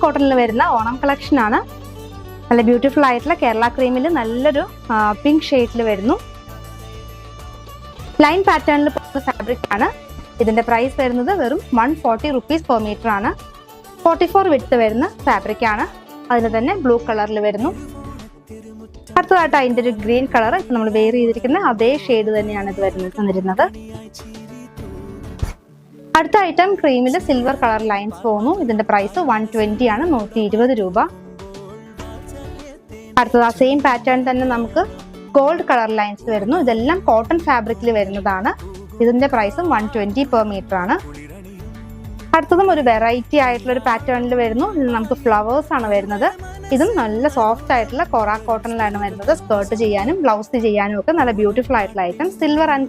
കോട്ടണിൽ വരുന്ന ഓണം കളക്ഷൻ ആണ്. നല്ല ബ്യൂട്ടിഫുൾ ആയിട്ടുള്ള കേരള ക്രീമിൽ നല്ലൊരു പിങ്ക് ഷെയ്ഡിൽ വരുന്നു. ലൈൻ പാറ്റേണിൽ പോകുന്ന ഫാബ്രിക് ആണ്. ഇതിന്റെ പ്രൈസ് വരുന്നത് വെറും 140 rupees per meter ആണ്. 44 വിഡ്ത്ത് വരുന്ന ഫാബ്രിക് ആണ്. അതിന് തന്നെ ബ്ലൂ കളറിൽ വരുന്നു. അടുത്തതായിട്ട് അതിന്റെ ഒരു ഗ്രീൻ കളർ നമ്മൾ വെയർ ചെയ്തിരിക്കുന്ന അതേ ഷെയ്ഡ് തന്നെയാണ് ഇത് വന്നിരുന്നത്. അടുത്ത ഐറ്റം ക്രീമിൽ സിൽവർ കളർ ലൈൻസ് പോകുന്നു. ഇതിന്റെ പ്രൈസ് 120 ആണ്, 120 രൂപ. അടുത്തത് ആ സെയിം പാറ്റേൺ തന്നെ നമുക്ക് ഗോൾഡ് കളർ ലൈൻസ് വരുന്നു. ഇതെല്ലാം കോട്ടൺ ഫാബ്രിക്കിൽ വരുന്നതാണ്. ഇതിന്റെ പ്രൈസും 120 per meter ആണ്. അടുത്തതും ഒരു വെറൈറ്റി ആയിട്ടുള്ള ഒരു പാറ്റേണിൽ വരുന്നു. ഇതിൽ നമുക്ക് ഫ്ലവേഴ്സ് ആണ് വരുന്നത്. ഇതും നല്ല സോഫ്റ്റ് ആയിട്ടുള്ള കോറ കോട്ടണിലാണ് വരുന്നത്. സ്കേർട്ട് ചെയ്യാനും ബ്ലൗസ് ചെയ്യാനും ഒക്കെ നല്ല ബ്യൂട്ടിഫുൾ ആയിട്ടുള്ള ഐറ്റം. Silver and